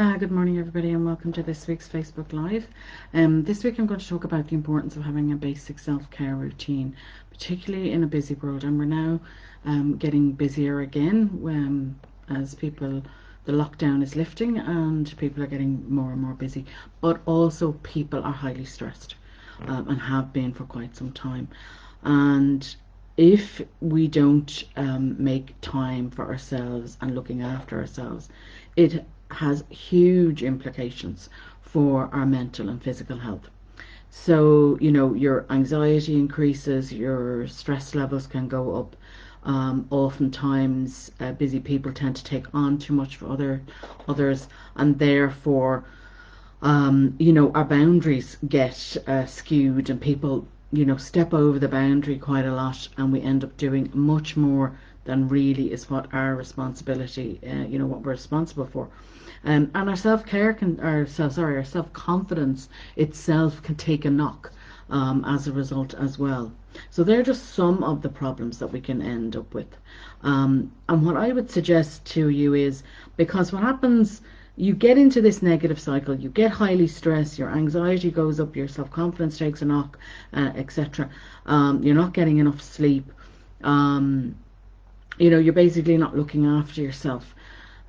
Good morning everybody, and welcome to this week's Facebook Live. This week I'm going to talk about the importance of having a basic self-care routine, particularly in a busy world, and we're now getting busier again as the lockdown is lifting and people are getting more and more busy, but also people are highly stressed and have been for quite some time. And if we don't make time for ourselves and looking after ourselves, it has huge implications for our mental and physical health. So, your anxiety increases, your stress levels can go up. Oftentimes, busy people tend to take on too much for others, and therefore, our boundaries get skewed, and people, step over the boundary quite a lot, and we end up doing much more than really is what our responsibility, what we're responsible for. And our self-care our self-confidence itself can take a knock as a result as well. So they're just some of the problems that we can end up with. And what I would suggest to you is, because what happens, you get into this negative cycle, you get highly stressed, your anxiety goes up, your self-confidence takes a knock, etc. You're not getting enough sleep. You're basically not looking after yourself.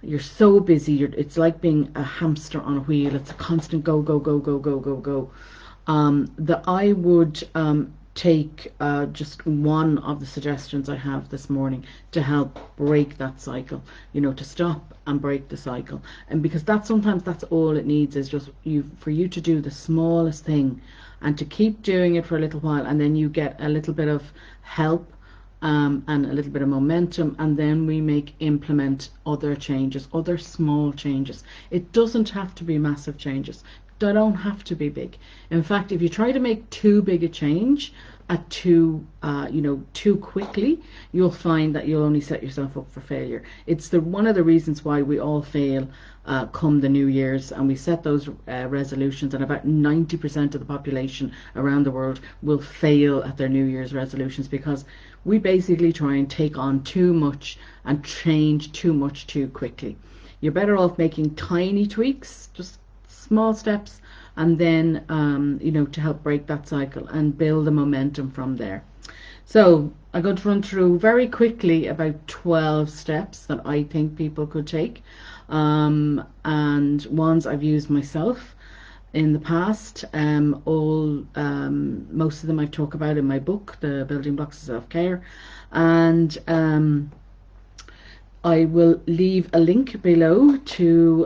You're so busy. It's like being a hamster on a wheel. It's a constant go, go, go, go, go, go, go. That I would take just one of the suggestions I have this morning to help break that cycle, to stop and break the cycle. And because sometimes that's all it needs, is just for you to do the smallest thing and to keep doing it for a little while, and then you get a little bit of help and a little bit of momentum, and then we implement other changes, other small changes. It doesn't have to be massive changes. They don't have to be big. In fact, if you try to make too big a change too quickly, you'll find that you'll only set yourself up for failure. It's one of the reasons why we all fail come the New Year's, and we set those resolutions, and about 90% of the population around the world will fail at their New Year's resolutions, because we basically try and take on too much and change too much too quickly. You're better off making tiny tweaks, just small steps, and then to help break that cycle and build the momentum from there. So I'm going to run through very quickly about 12 steps that I think people could take, and ones I've used myself in the past. Most of them I've talked about in my book, The Building Blocks of Self-Care, and I will leave a link below to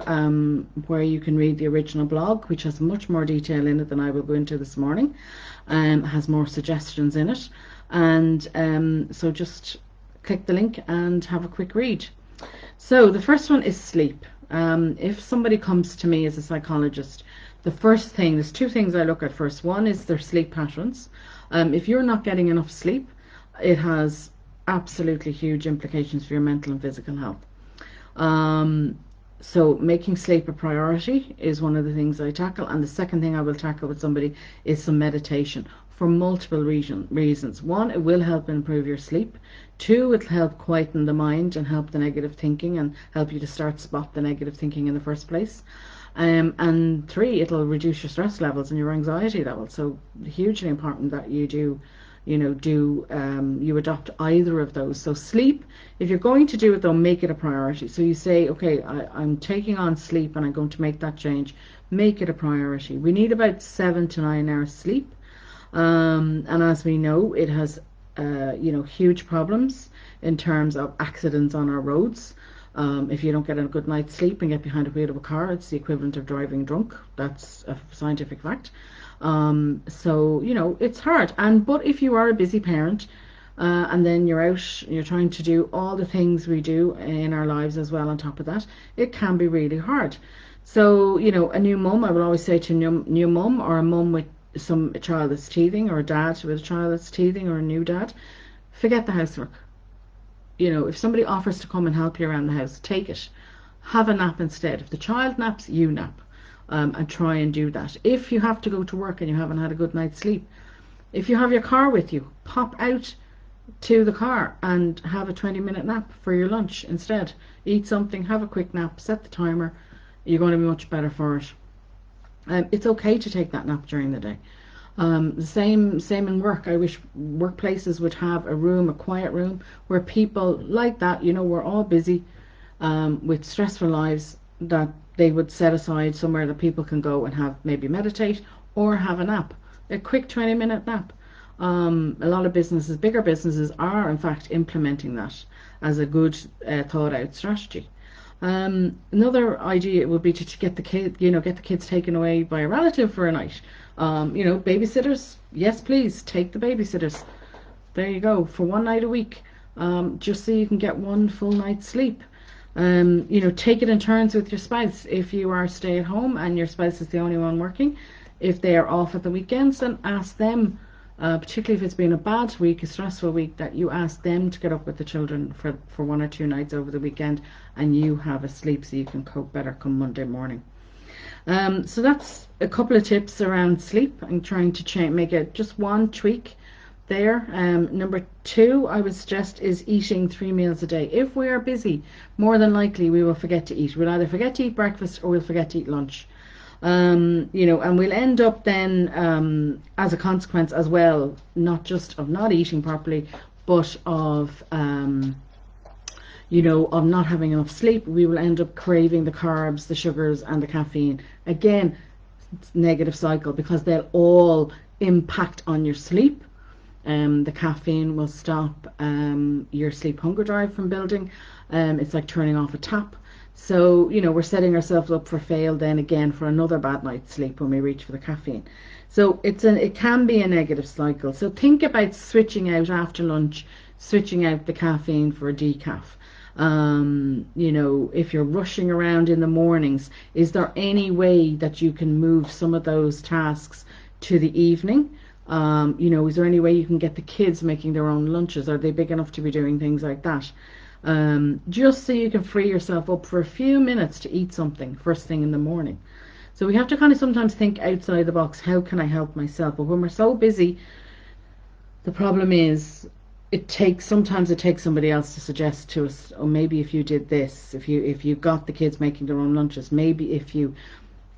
where you can read the original blog, which has much more detail in it than I will go into this morning. Has more suggestions in it, and so just click the link and have a quick read. So the first one is sleep. If somebody comes to me as a psychologist, there's two things I look at first. One is their sleep patterns. If you're not getting enough sleep, it has absolutely huge implications for your mental and physical health. So making sleep a priority is one of the things I tackle. And the second thing I will tackle with somebody is some meditation, for multiple reasons. One, it will help improve your sleep. Two, it'll help quieten the mind and help the negative thinking, and help you to spot the negative thinking in the first place. And three, it'll reduce your stress levels and your anxiety levels. So hugely important that you you adopt either of those. So sleep, if you're going to do it though, make it a priority. So you say, okay, I'm taking on sleep and I'm going to make that change. Make it a priority. We need about 7 to 9 hours sleep, and as we know, it has huge problems in terms of accidents on our roads. If you don't get a good night's sleep and get behind the wheel of a car, it's the equivalent of driving drunk. That's a scientific fact. So it's hard. But if you are a busy parent, and then you're out, you're trying to do all the things we do in our lives as well on top of that, it can be really hard. So a new mum, I will always say to new mum, or a mum with a child that's teething, or a dad with a child that's teething, or a new dad, forget the housework. If somebody offers to come and help you around the house, take it. Have a nap instead. If the child naps, you nap, and try and do that. If you have to go to work and you haven't had a good night's sleep, if you have your car with you, pop out to the car and have a 20-minute nap for your lunch instead. Eat something, have a quick nap, set the timer, you're going to be much better for it. It's okay to take that nap during the day. The same in work. I wish workplaces would have a room, a quiet room, where people like that, we're all busy with stressful lives, that they would set aside somewhere that people can go and have, maybe meditate or have a nap, a quick 20-minute nap. A lot of businesses, bigger businesses, are in fact implementing that as a good thought out strategy. Another idea would be to get the kids taken away by a relative for a night. Babysitters, yes please, take the babysitters. There you go, for one night a week, just so you can get one full night's sleep. Take it in turns with your spouse. If you are stay at home and your spouse is the only one working, if they are off at the weekends, then ask them, particularly if it's been a bad week, a stressful week, that you ask them to get up with the children for 1 or 2 nights over the weekend, and you have a sleep so you can cope better come Monday morning. So that's a couple of tips around sleep and trying to make it just one tweak there. Number 2, I would suggest, is eating 3 meals a day. If we are busy, more than likely we will forget to eat. We'll either forget to eat breakfast or we'll forget to eat lunch. And we'll end up then, as a consequence as well, not just of not eating properly, but of not having enough sleep. We will end up craving the carbs, the sugars, and the caffeine. Again, it's a negative cycle, because they'll all impact on your sleep. The caffeine will stop your sleep hunger drive from building. It's like turning off a tap. So, we're setting ourselves up for fail then again for another bad night's sleep when we reach for the caffeine. So it can be a negative cycle. So think about switching out after lunch, switching out the caffeine for a decaf. If you're rushing around in the mornings, is there any way that you can move some of those tasks to the evening? Is there any way you can get the kids making their own lunches? Are they big enough to be doing things like that? Just so you can free yourself up for a few minutes to eat something first thing in the morning. So we have to kind of sometimes think outside the box. How can I help myself? But when we're so busy, the problem is sometimes it takes somebody else to suggest to us, oh, maybe if you did this, if you got the kids making their own lunches, maybe if you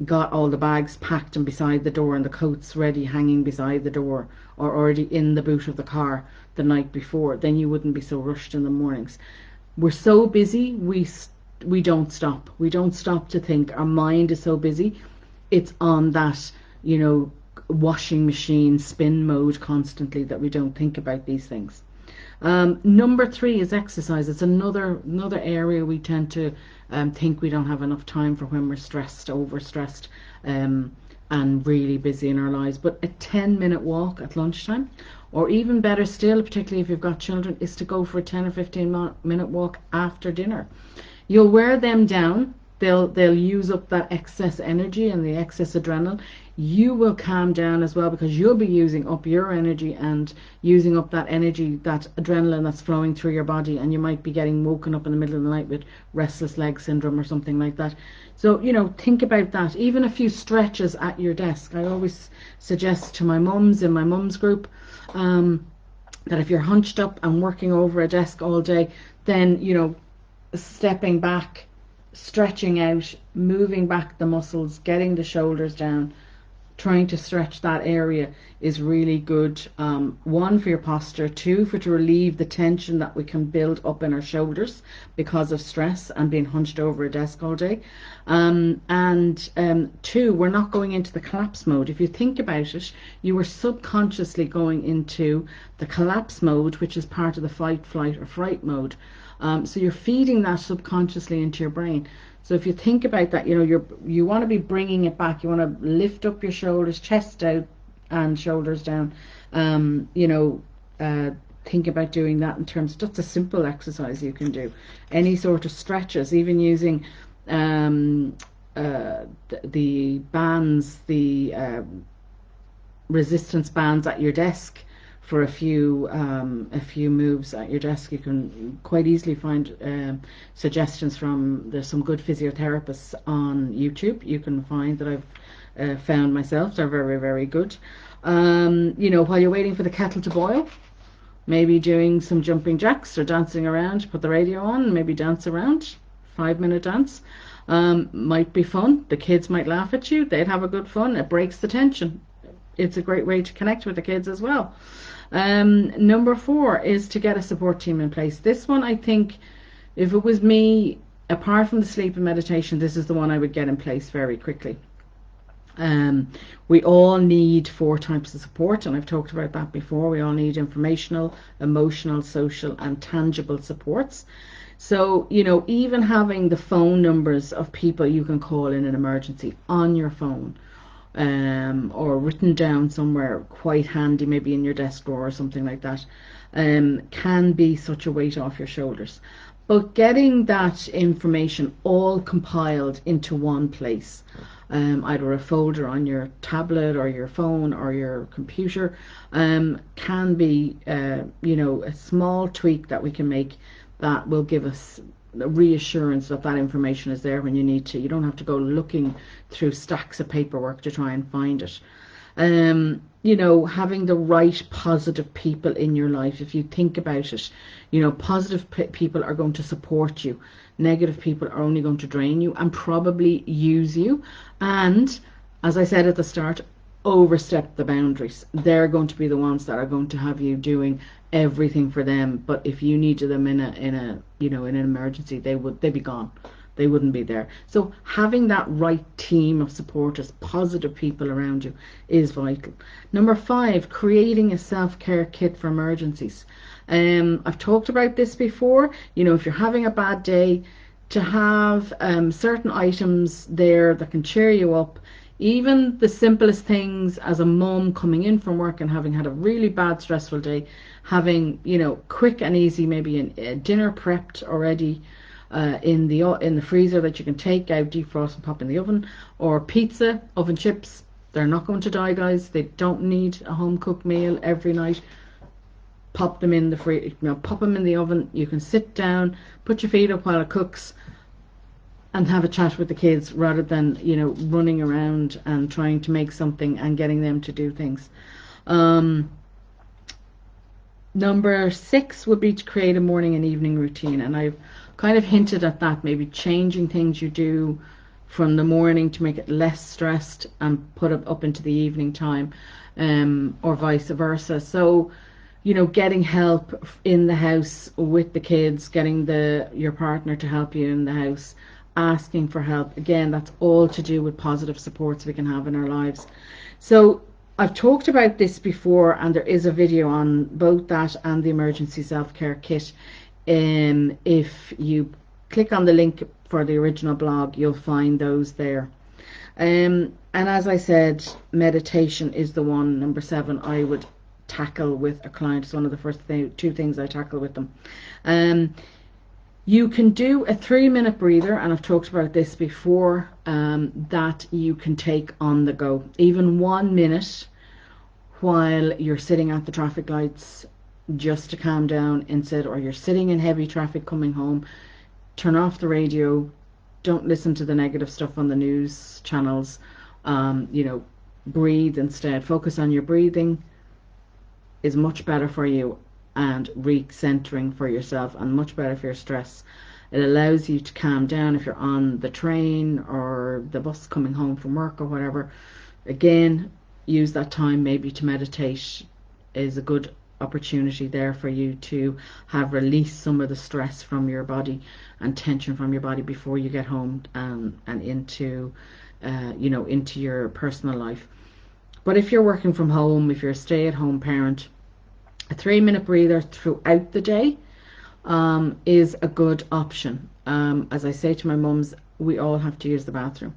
got all the bags packed and beside the door and the coats ready hanging beside the door or already in the boot of the car the night before, then you wouldn't be so rushed in the mornings. We're so busy, we don't stop. We don't stop to think. Our mind is so busy. It's on that, washing machine spin mode constantly, that we don't think about these things. Number 3 is exercise. It's another area we tend to think we don't have enough time for when we're stressed, overstressed, and really busy in our lives. But a 10-minute walk at lunchtime, or even better still, particularly if you've got children, is to go for a 10 or 15-minute walk after dinner. You'll wear them down. They'll use up that excess energy and the excess adrenaline. You will calm down as well, because you'll be using up your energy and using up that energy, that adrenaline that's flowing through your body, and you might be getting woken up in the middle of the night with restless leg syndrome or something like that. So, think about that. Even a few stretches at your desk. I always suggest to my mums in my mums group that if you're hunched up and working over a desk all day, then, stepping back, stretching out, moving back the muscles, getting the shoulders down, trying to stretch that area is really good. 1, for your posture. 2, to relieve the tension that we can build up in our shoulders because of stress and being hunched over a desk all day. 2, we're not going into the collapse mode. If you think about it, you are subconsciously going into the collapse mode, which is part of the fight, flight, or fright mode. So you're feeding that subconsciously into your brain. So if you think about that, you want to be bringing it back. You want to lift up your shoulders, chest out and shoulders down. Think about doing that in terms of just a simple exercise you can do. Any sort of stretches, even using the bands, the resistance bands at your desk for a few moves at your desk. You can quite easily find suggestions there's some good physiotherapists on YouTube. You can find that I've found myself. They're very, very good. While you're waiting for the kettle to boil, maybe doing some jumping jacks or dancing around. Put the radio on, maybe dance around, 5-minute dance. Might be fun. The kids might laugh at you. They'd have a good fun. It breaks the tension. It's a great way to connect with the kids as well. Number 4 is to get a support team in place. This one, I think, if it was me, apart from the sleep and meditation, this is the one I would get in place very quickly. We all need 4 types of support, and I've talked about that before. We all need informational, emotional, social, and tangible supports. So, even having the phone numbers of people you can call in an emergency on your phone, or written down somewhere quite handy, maybe in your desk drawer or something like that, can be such a weight off your shoulders. But getting that information all compiled into one place, either a folder on your tablet or your phone or your computer, can be, a small tweak that we can make that will give us reassurance that that information is there when you need to. You don't have to go looking through stacks of paperwork to try and find it. Having the right positive people in your life. If you think about it, positive people are going to support you. Negative people are only going to drain you and probably use you. And as I said at the start, overstep the boundaries. They're going to be the ones that are going to have you doing everything for them. But if you needed them in an emergency, they'd be gone. They wouldn't be there. So having that right team of supporters, positive people around you, is vital. Number 5, creating a self-care kit for emergencies. I've talked about this before. If you're having a bad day, to have certain items there that can cheer you up. Even the simplest things, as a mum coming in from work and having had a really bad, stressful day, having quick and easy, maybe a dinner prepped already in the freezer that you can take out, defrost and pop in the oven, or pizza, oven chips. They're not going to die, guys. They don't need a home cooked meal every night. Pop them in the pop them in the oven. You can sit down, put your feet up while it cooks, and have a chat with the kids rather than running around and trying to make something and getting them to do things. Number 6 would be to create a morning and evening routine, and I've kind of hinted at that, maybe changing things you do from the morning to make it less stressed and put it up into the evening time, or vice versa. So getting help in the house with the kids, getting your partner to help you in the house, asking for help. Again, that's all to do with positive supports we can have in our lives. So I've talked about this before, and there is a video on both that and the emergency self-care kit. If you click on the link for the original blog, you'll find those there. And as I said, meditation is the one, number 7, I would tackle with a client. It's one of the first 2 things I tackle with them. You can do a 3-minute breather, and I've talked about this before, that you can take on the go. Even 1 minute while you're sitting at the traffic lights, just to calm down or you're sitting in heavy traffic coming home, turn off the radio, don't listen to the negative stuff on the news channels, breathe instead. Focus on your breathing is much better for you and recentering for yourself, and much better for your stress. It allows you to calm down if you're on the train or the bus coming home from work or whatever. Again, use that time maybe to meditate. Is a good opportunity there for you to have released some of the stress from your body and tension from your body before you get home, and into into your personal life. But if you're working from home, if you're a stay-at-home parent, a 3-minute breather throughout the day is a good option. As I say to my mums, we all have to use the bathroom.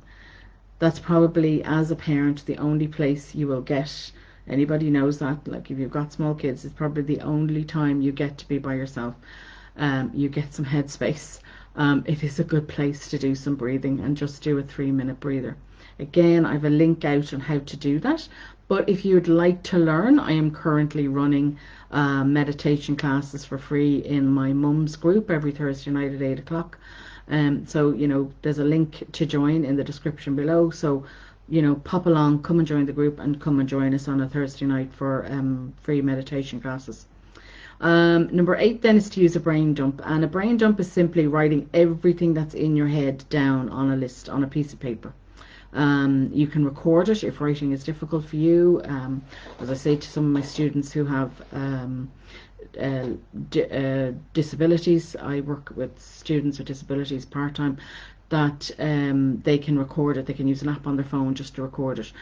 That's probably, as a parent, the only place you will get, anybody knows that, like if you've got small kids, it's probably the only time you get to be by yourself. You get some headspace. It is a good place to do some breathing and just do a 3-minute breather. Again, I have a link out on how to do that. But if you'd like to learn, I am currently running meditation classes for free in my mum's group every Thursday night at 8 o'clock. So, there's a link to join in the description below. So, pop along, come and join the group, and come and join us on a Thursday night for free meditation classes. Number 8 then is to use a brain dump, and a brain dump is simply writing everything that's in your head down on a list, on a piece of paper. You can record it if writing is difficult for you. As I say to some of my students who have disabilities, I work with students with disabilities part-time, that they can record it. They can use an app on their phone just to record it.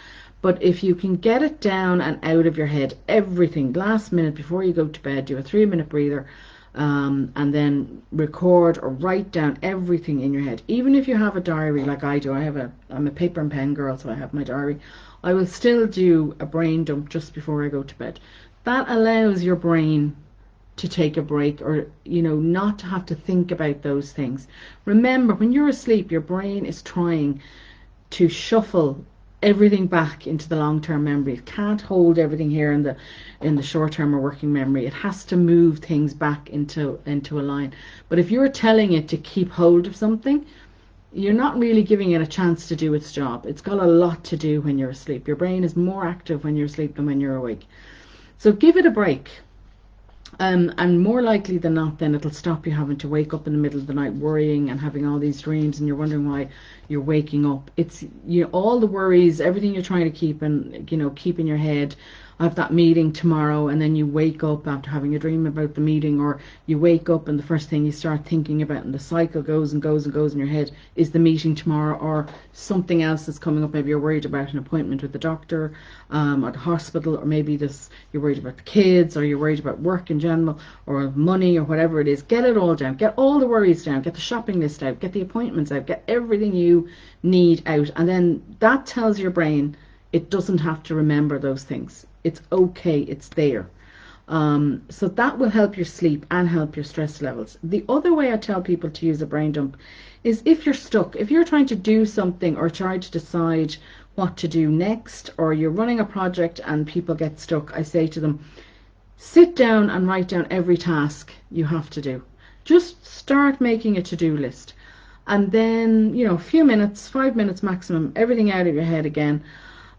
But if you can get it down and out of your head, everything, last minute before you go to bed, do a 3-minute breather, and then record or write down everything in your head. Even if you have a diary like I do, I'm a paper and pen girl, so I have my diary. I will still do a brain dump just before I go to bed. That allows your brain to take a break, or not to have to think about those things. Remember, when you're asleep, your brain is trying to shuffle everything back into the long-term memory. It can't hold everything here in the short-term or working memory. It has to move things back into a line. But if you're telling it to keep hold of something, you're not really giving it a chance to do its job. It's got a lot to do when you're asleep. Your brain is more active when you're asleep than when you're awake. So give it a break. And more likely than not, then it'll stop you having to wake up in the middle of the night worrying and having all these dreams, and you're wondering why you're waking up. It's all the worries, everything you're trying to keep in your head. I have that meeting tomorrow, and then you wake up after having a dream about the meeting, or you wake up and the first thing you start thinking about, and the cycle goes and goes and goes in your head, is the meeting tomorrow, or something else that's coming up. Maybe you're worried about an appointment with the doctor, or the hospital, or maybe you're worried about the kids, or you're worried about work in general, or money, or whatever it is. Get it all down. Get all the worries down. Get the shopping list out. Get the appointments out. Get everything you need out. And then that tells your brain it doesn't have to remember those things. It's okay, it's there. So that will help your sleep and help your stress levels. The other way I tell people to use a brain dump is if you're stuck, if you're trying to do something or try to decide what to do next, or you're running a project and people get stuck, I say to them, sit down and write down every task you have to do. Just start making a to-do list. And then, a few minutes, 5 minutes maximum, everything out of your head again.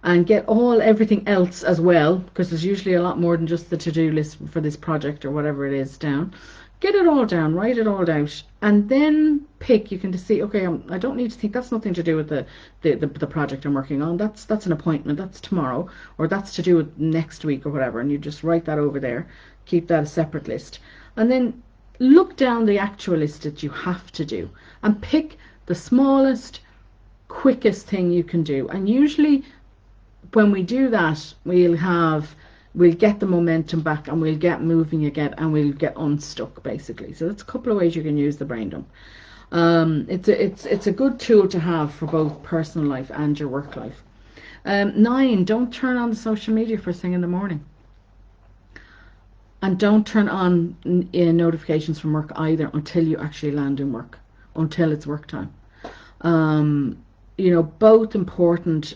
And get everything else as well, because there's usually a lot more than just the to-do list for this project or whatever it is down. Get it all down, write it all out, and then pick. You can just see, okay, I don't need to think, that's nothing to do with the project I'm working on. That's an appointment, that's tomorrow, or that's to do with next week or whatever, and you just write that over there. Keep that a separate list. And then look down the actual list that you have to do and pick the smallest, quickest thing you can do. And usually when we do that, we'll get the momentum back, and we'll get moving again, and we'll get unstuck, basically. So that's a couple of ways you can use the brain dump. It's a good tool to have for both personal life and your work life. 9, don't turn on the social media first thing in the morning. And don't turn on notifications from work either until you actually land in work, until it's work time. Both important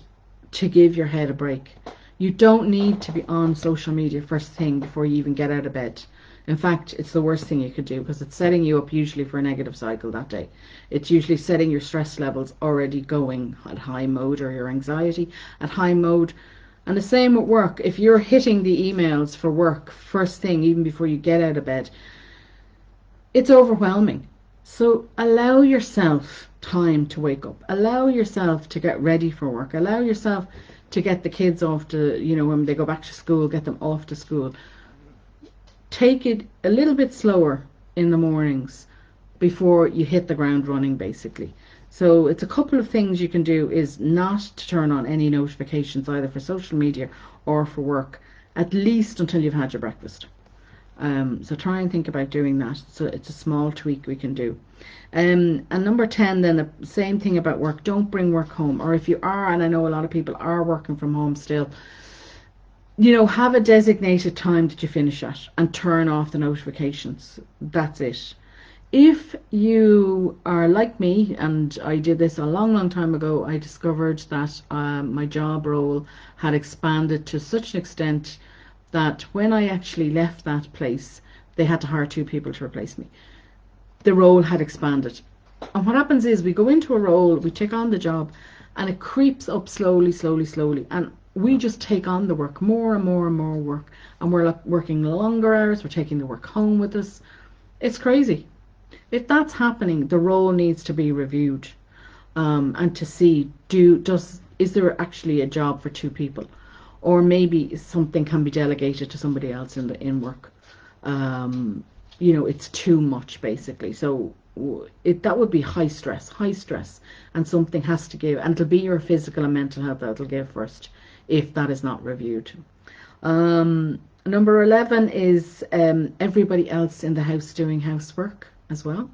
to give your head a break. You don't need to be on social media first thing before you even get out of bed. In fact, it's the worst thing you could do, because it's setting you up usually for a negative cycle that day. It's usually setting your stress levels already going at high mode, or your anxiety at high mode. And the same with work. If you're hitting the emails for work first thing, even before you get out of bed, it's overwhelming. So allow yourself time to wake up. Allow yourself to get ready for work. Allow yourself to get the kids off to, when they go back to school, get them off to school. Take it a little bit slower in the mornings before you hit the ground running, basically. So it's a couple of things you can do, is not to turn on any notifications either for social media or for work, at least until you've had your breakfast. So try and think about doing that. So it's a small tweak we can do. And number 10 then, the same thing about work. Don't bring work home. Or if you are, and I know a lot of people are working from home still, have a designated time that you finish at and turn off the notifications. That's it. If you are like me, and I did this a long time ago, I discovered that my job role had expanded to such an extent that when I actually left that place, they had to hire 2 people to replace me. The role had expanded. And what happens is we go into a role, we take on the job, and it creeps up slowly. And we just take on the work, more and more and more work, and we're working longer hours, we're taking the work home with us. It's crazy. If that's happening, the role needs to be reviewed, and to see, is there actually a job for two people, or maybe something can be delegated to somebody else in work. It's too much basically. So that would be high stress, and something has to give, and it'll be your physical and mental health that'll give first if that is not reviewed. Number 11 is everybody else in the house doing housework as well.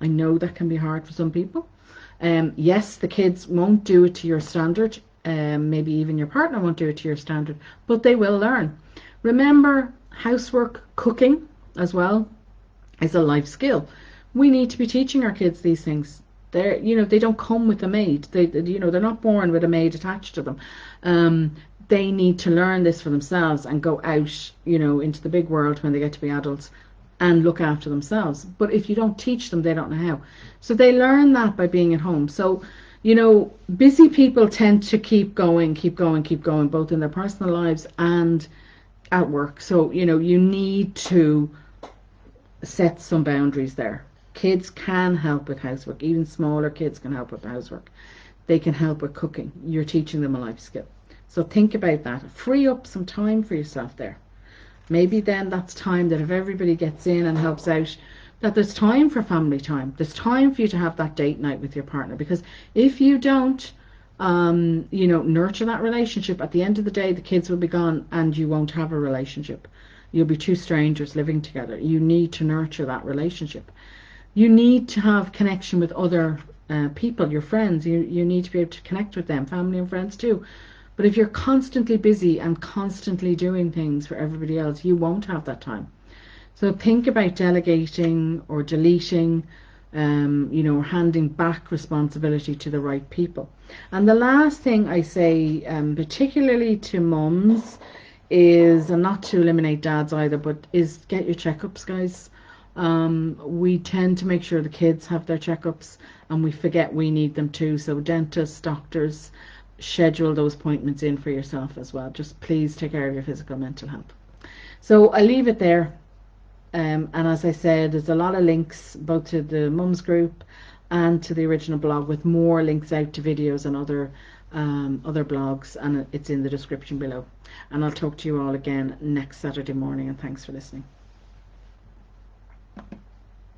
I know that can be hard for some people. Yes, the kids won't do it to your standard. Maybe even your partner won't do it to your standard, but they will learn. Remember, housework, cooking as well, is a life skill. We need to be teaching our kids these things. They don't come with a maid. They're not born with a maid attached to them. They need to learn this for themselves and go out, into the big world when they get to be adults and look after themselves. But if you don't teach them, they don't know how. So they learn that by being at home. So, busy people tend to keep going, both in their personal lives and at work. So, you need to set some boundaries there. Kids can help with housework. Even smaller kids can help with housework. They can help with cooking. You're teaching them a life skill. So think about that. Free up some time for yourself there. Maybe then that's time that if everybody gets in and helps out, that there's time for family time. There's time for you to have that date night with your partner. Because if you don't, nurture that relationship, at the end of the day, the kids will be gone and you won't have a relationship. You'll be two strangers living together. You need to nurture that relationship. You need to have connection with other people, your friends. You need to be able to connect with them, family and friends too. But if you're constantly busy and constantly doing things for everybody else, you won't have that time. So think about delegating or deleting, handing back responsibility to the right people. And the last thing I say, particularly to mums, is, and not to eliminate dads either, but is get your checkups, guys. We tend to make sure the kids have their checkups and we forget we need them too. So dentists, doctors, schedule those appointments in for yourself as well. Just please take care of your physical and mental health. So I leave it there. And as I said, there's a lot of links both to the mums group and to the original blog, with more links out to videos and other blogs, and it's in the description below. And I'll talk to you all again next Saturday morning, and thanks for listening.